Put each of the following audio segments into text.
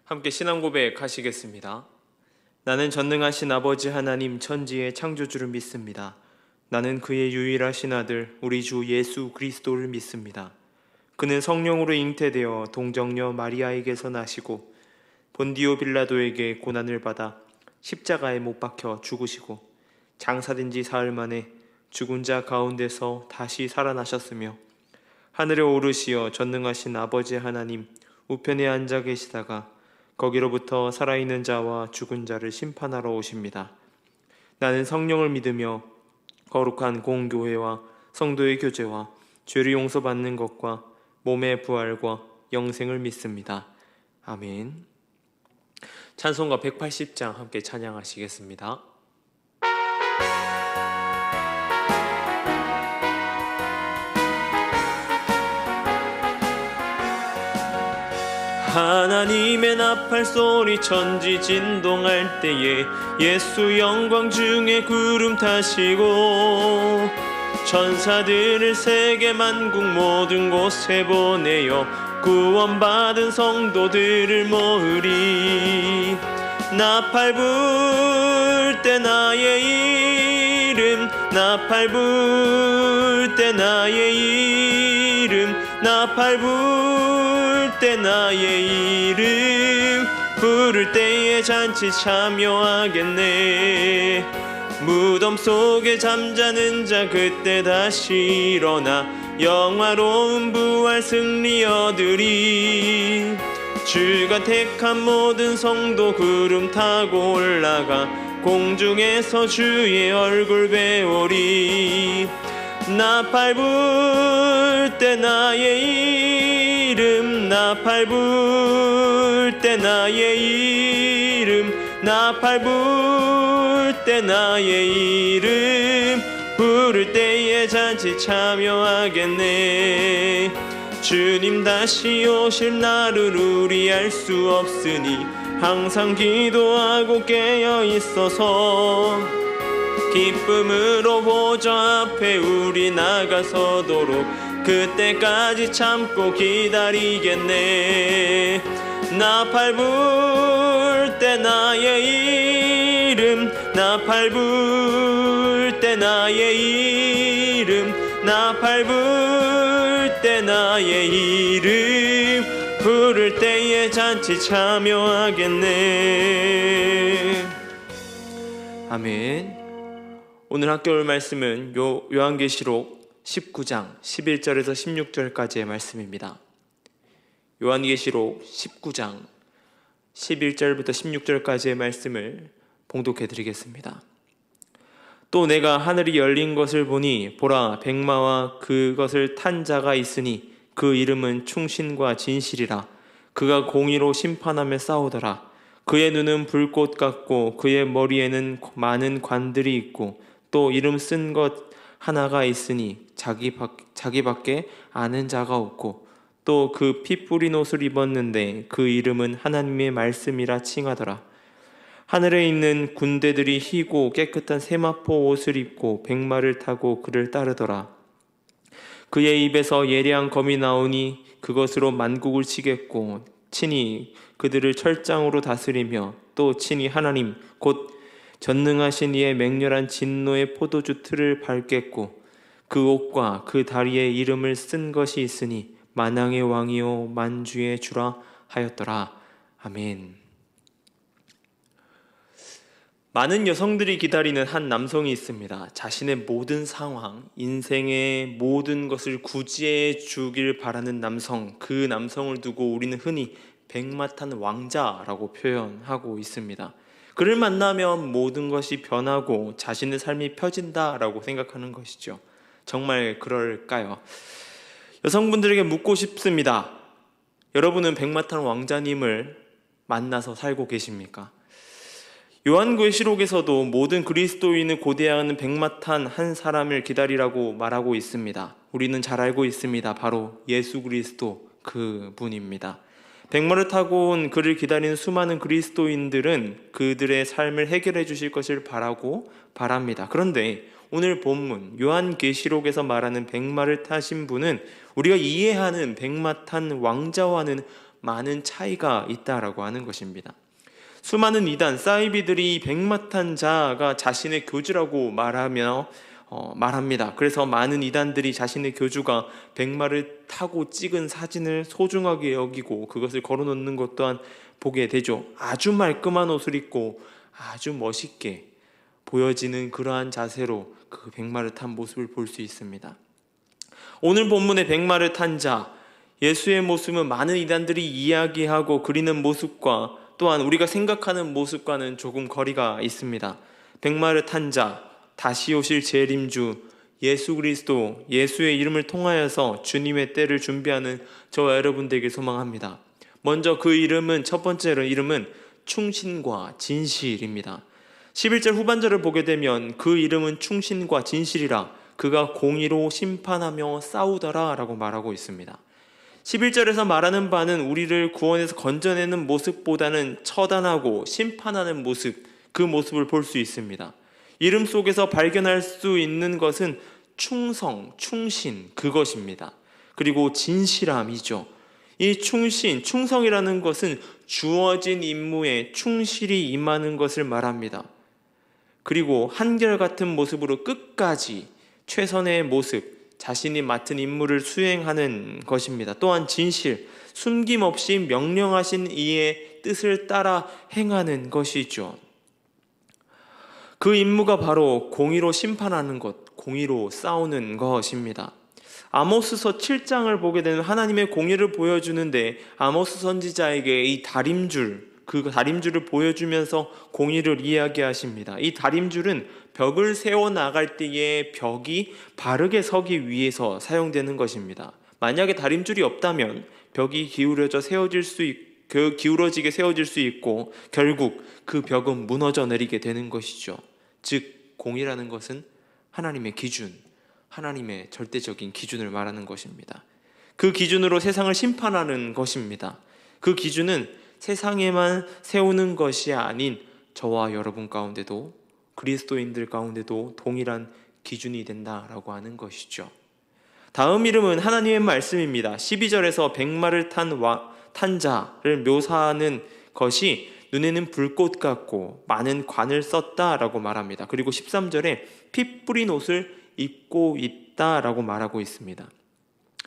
함께 신앙 고백하시겠습니다. 나는 전능하신 아버지 하나님 천지의 창조주를 믿습니다. 나는 그의 유일하신 아들 우리 주 예수 그리스도를 믿습니다. 그는 성령으로 잉태되어 동정녀 마리아에게서 나시고 본디오 빌라도에게 고난을 받아 십자가에 못 박혀 죽으시고 장사된 지 사흘 만에 죽은 자 가운데서 다시 살아나셨으며 하늘에 오르시어 전능하신 아버지 하나님 우편에 앉아 계시다가 거기로부터 살아있는 자와 죽은 자를 심판하러 오십니다. 나는 성령을 믿으며 거룩한 공교회와 성도의 교제와 죄를 용서받는 것과 몸의 부활과 영생을 믿습니다. 아멘. 찬송가 180장 함께 찬양하시겠습니다. 하나님의 나팔 소리 천지 진동할 때에 예수 영광 중에 구름 타시고 천사들을 세계 만국 모든 곳에 보내어 구원받은 성도들을 모으리. 나팔 불 때 나의 이름 나팔 불 때 나의 이름 나팔 불 때 나의 이름 부를 때에 잔치 참여하겠네. 무덤 속에 잠자는 자 그때 다시 일어나 영화로운 부활 승리 얻으리. 주가 택한 모든 성도 구름 타고 올라가 공중에서 주의 얼굴 배우리. 나팔 불 때 나의 이름 나팔 불 때 나의 이름 나팔 불 때 나의 이름 부를 때에 잔치 참여하겠네. 주님 다시 오실 날을 우리 알 수 없으니 항상 기도하고 깨어 있어서 기쁨으로 보좌 앞에 우리 나가서도록 그때까지 참고 기다리겠네. 나팔 불 때 나의 이름 나팔 불 때 나의 이름 나팔 불 때 나의 이름 부를 때에 잔치 참여하겠네. 아멘. 오늘 학교할 말씀은 요한계시록 19장 11절에서 16절까지의 말씀입니다. 요한계시록 19장 11절부터 16절까지의 말씀을 봉독해 드리겠습니다. 또 내가 하늘이 열린 것을 보니 보라 백마와 그것을 탄 자가 있으니 그 이름은 충신과 진실이라. 그가 공의로 심판하며 싸우더라. 그의 눈은 불꽃 같고 그의 머리에는 많은 관들이 있고 또 이름 쓴 것 하나가 있으니 자기밖에 아는 자가 없고 또 그 피 뿌린 옷을 입었는데 그 이름은 하나님의 말씀이라 칭하더라. 하늘에 있는 군대들이 희고 깨끗한 세마포 옷을 입고 백마를 타고 그를 따르더라. 그의 입에서 예리한 검이 나오니 그것으로 만국을 치겠고 친히 그들을 철장으로 다스리며 또 친히 하나님 곧 전능하신 이의 맹렬한 진노의 포도주 틀을 밟겠고 그 옷과 그 다리에 이름을 쓴 것이 있으니 만왕의 왕이요 만주의 주라 하였더라. 아멘. 많은 여성들이 기다리는 한 남성이 있습니다. 자신의 모든 상황, 인생의 모든 것을 구제해 주길 바라는 남성, 그 남성을 두고 우리는 흔히 백마탄 왕자라고 표현하고 있습니다. 그를 만나면 모든 것이 변하고 자신의 삶이 펴진다라고 생각하는 것이죠. 정말 그럴까요? 여성분들에게 묻고 싶습니다. 여러분은 백마탄 왕자님을 만나서 살고 계십니까? 요한계시록에서도 모든 그리스도인을 고대하는 백마탄 한 사람을 기다리라고 말하고 있습니다. 우리는 잘 알고 있습니다. 바로 예수 그리스도 그분입니다. 백마를 타고 온 그를 기다리는 수많은 그리스도인들은 그들의 삶을 해결해 주실 것을 바랍니다. 그런데 오늘 본문 요한계시록에서 말하는 백마를 타신 분은 우리가 이해하는 백마 탄 왕자와는 많은 차이가 있다라고 하는 것입니다. 수많은 이단 사이비들이 백마탄 자가 자신의 교주라고 말합니다. 그래서 많은 이단들이 자신의 교주가 백마를 타고 찍은 사진을 소중하게 여기고 그것을 걸어놓는 것 또한 보게 되죠. 아주 말끔한 옷을 입고 아주 멋있게 보여지는 그러한 자세로 그 백마를 탄 모습을 볼 수 있습니다. 오늘 본문의 백마를 탄 자, 예수의 모습은 많은 이단들이 이야기하고 그리는 모습과 또한 우리가 생각하는 모습과는 조금 거리가 있습니다. 백마를 탄 자, 다시 오실 재림주 예수 그리스도, 예수의 이름을 통하여서 주님의 때를 준비하는 저와 여러분들에게 소망합니다. 먼저 그 이름은, 첫 번째로 이름은 충신과 진실입니다. 11절 후반절을 보게 되면 그 이름은 충신과 진실이라 그가 공의로 심판하며 싸우더라 라고 말하고 있습니다. 11절에서 말하는 바는 우리를 구원에서 건져내는 모습보다는 처단하고 심판하는 모습, 그 모습을 볼 수 있습니다. 이름 속에서 발견할 수 있는 것은 충성, 충신, 그것입니다. 그리고 진실함이죠. 이 충신, 충성이라는 것은 주어진 임무에 충실히 임하는 것을 말합니다. 그리고 한결같은 모습으로 끝까지 최선의 모습, 자신이 맡은 임무를 수행하는 것입니다. 또한 진실, 숨김없이 명령하신 이의 뜻을 따라 행하는 것이죠. 그 임무가 바로 공의로 심판하는 것, 공의로 싸우는 것입니다. 아모스서 7장을 보게 되면 하나님의 공의를 보여주는데 아모스 선지자에게 이 다림줄, 그 다림줄을 보여주면서 공의를 이야기하십니다. 이 다림줄은 벽을 세워나갈 때에 벽이 바르게 서기 위해서 사용되는 것입니다. 만약에 다림줄이 없다면 벽이 기울어지게 세워질 수 있고 결국 그 벽은 무너져 내리게 되는 것이죠. 즉 공의라는 것은 하나님의 기준, 하나님의 절대적인 기준을 말하는 것입니다. 그 기준으로 세상을 심판하는 것입니다. 그 기준은 세상에만 세우는 것이 아닌 저와 여러분 가운데도, 그리스도인들 가운데도 동일한 기준이 된다라고 하는 것이죠. 다음 이름은 하나님의 말씀입니다. 12절에서 백마를 탄 자를 묘사하는 것이 눈에는 불꽃 같고 많은 관을 썼다라고 말합니다. 그리고 13절에 피 뿌린 옷을 입고 있다라고 말하고 있습니다.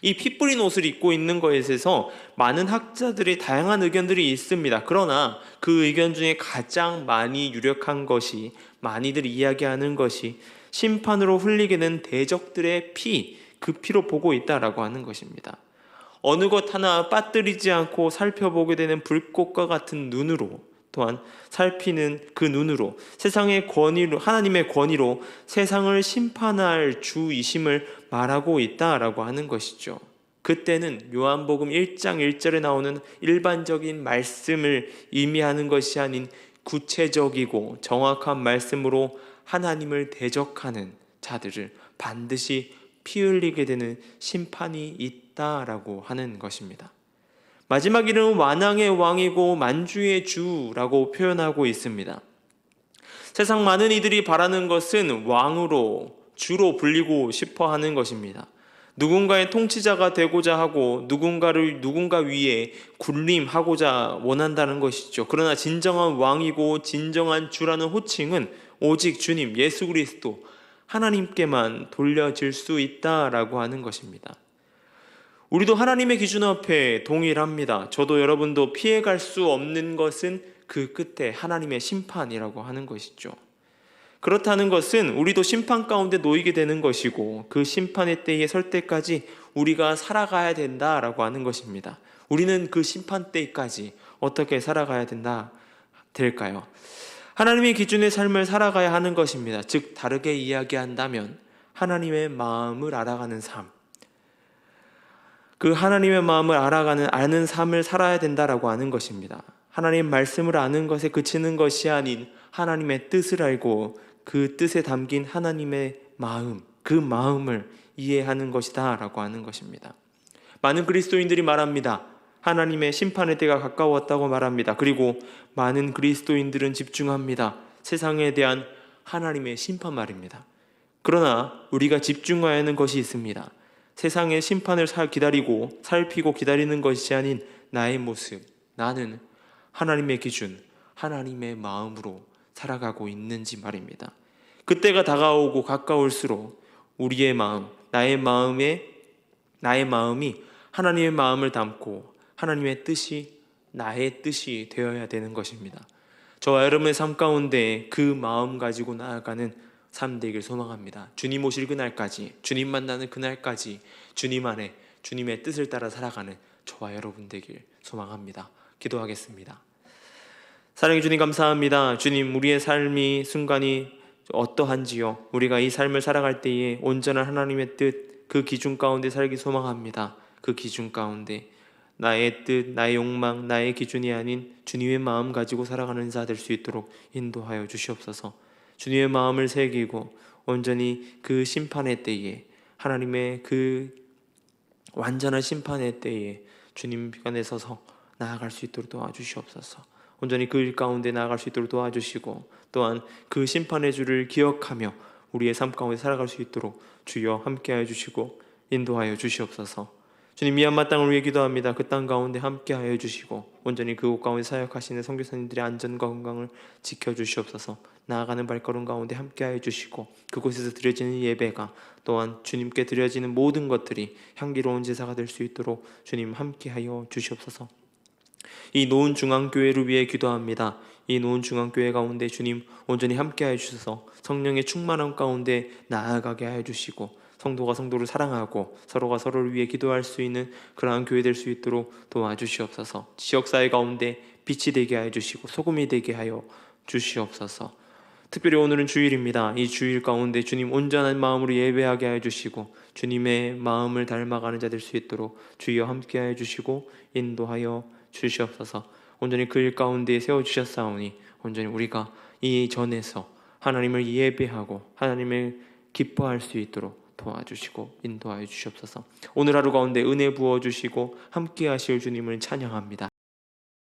이 피 뿌린 옷을 입고 있는 것에 대해서 많은 학자들의 다양한 의견들이 있습니다. 그러나 그 의견 중에 가장 많이 유력한 것이, 많이들 이야기하는 것이 심판으로 흘리게 된 대적들의 피, 그 피로 보고 있다라고 하는 것입니다. 어느 것 하나 빠뜨리지 않고 살펴보게 되는 불꽃과 같은 눈으로, 또한 살피는 그 눈으로 세상의 권위로, 하나님의 권위로 세상을 심판할 주이심을 말하고 있다라고 하는 것이죠. 그때는 요한복음 1장 1절에 나오는 일반적인 말씀을 의미하는 것이 아닌 구체적이고 정확한 말씀으로 하나님을 대적하는 자들을 반드시 피 흘리게 되는 심판이 있다라고 하는 것입니다. 마지막 이름은 완왕의 왕이고 만주의 주라고 표현하고 있습니다. 세상 많은 이들이 바라는 것은 왕으로, 주로 불리고 싶어 하는 것입니다. 누군가의 통치자가 되고자 하고 누군가 위에 군림하고자 원한다는 것이죠. 그러나 진정한 왕이고 진정한 주라는 호칭은 오직 주님, 예수 그리스도, 하나님께만 돌려질 수 있다라고 하는 것입니다. 우리도 하나님의 기준 앞에 동일합니다. 저도 여러분도 피해갈 수 없는 것은 그 끝에 하나님의 심판이라고 하는 것이죠. 그렇다는 것은 우리도 심판 가운데 놓이게 되는 것이고 그 심판의 때에 설 때까지 우리가 살아가야 된다라고 하는 것입니다. 우리는 그 심판 때까지 어떻게 살아가야 될까요? 하나님의 기준의 삶을 살아가야 하는 것입니다. 즉 다르게 이야기한다면 하나님의 마음을 알아가는 삶, 그 하나님의 마음을 아는 삶을 살아야 된다라고 하는 것입니다. 하나님 말씀을 아는 것에 그치는 것이 아닌 하나님의 뜻을 알고 그 뜻에 담긴 하나님의 마음, 그 마음을 이해하는 것이다 라고 하는 것입니다. 많은 그리스도인들이 말합니다. 하나님의 심판의 때가 가까웠다고 말합니다. 그리고 많은 그리스도인들은 집중합니다. 세상에 대한 하나님의 심판 말입니다. 그러나 우리가 집중해야 하는 것이 있습니다. 세상의 심판을 기다리고 살피고 기다리는 것이 아닌 나의 모습, 나는 하나님의 기준, 하나님의 마음으로 살아가고 있는지 말입니다. 그때가 다가오고 가까울수록 우리의 마음, 나의 마음이 하나님의 마음을 담고 하나님의 뜻이 나의 뜻이 되어야 되는 것입니다. 저와 여러분의 삶 가운데 그 마음 가지고 나아가는 삶 되길 소망합니다. 주님 오실 그날까지, 주님 만나는 그날까지 주님 안에 주님의 뜻을 따라 살아가는 저와 여러분 되길 소망합니다. 기도하겠습니다. 사랑해 주님, 감사합니다. 주님, 우리의 삶이 순간이 어떠한지요, 우리가 이 삶을 살아갈 때에 온전한 하나님의 뜻, 그 기준 가운데 살기 소망합니다. 그 기준 가운데 나의 뜻, 나의 욕망, 나의 기준이 아닌 주님의 마음 가지고 살아가는 자 될 수 있도록 인도하여 주시옵소서. 주님의 마음을 새기고 온전히 그 심판의 때에, 하나님의 그 완전한 심판의 때에 주님 편에 서서 나아갈 수 있도록 도와주시옵소서. 온전히 그 일 가운데 나아갈 수 있도록 도와주시고, 또한 그 심판의 주를 기억하며 우리의 삶 가운데 살아갈 수 있도록 주여 함께하여 주시고 인도하여 주시옵소서. 주님, 미얀마 땅을 위해 기도합니다. 그 땅 가운데 함께하여 주시고 온전히 그곳 가운데 사역하시는 선교사님들의 안전과 건강을 지켜주시옵소서. 나아가는 발걸음 가운데 함께하여 주시고 그곳에서 드려지는 예배가 또한 주님께 드려지는 모든 것들이 향기로운 제사가 될 수 있도록 주님 함께하여 주시옵소서. 이 노은 중앙교회를 위해 기도합니다. 이 노은 중앙교회 가운데 주님 온전히 함께하여 주셔서 성령의 충만함 가운데 나아가게 하여 주시고 성도가 성도를 사랑하고 서로가 서로를 위해 기도할 수 있는 그러한 교회 될 수 있도록 도와주시옵소서. 지역사회 가운데 빛이 되게 하여 주시고 소금이 되게 하여 주시옵소서. 특별히 오늘은 주일입니다. 이 주일 가운데 주님 온전한 마음으로 예배하게 하여 주시고 주님의 마음을 닮아가는 자 될 수 있도록 주여 함께 하여 주시고 인도하여 주시옵소서. 온전히 그 일 가운데 세워주셨사오니 온전히 우리가 이 전에서 하나님을 예배하고 하나님을 기뻐할 수 있도록 도와주시고 인도하여 주시옵소서. 오늘 하루 가운데 은혜 부어주시고 함께 하실 주님을 찬양합니다.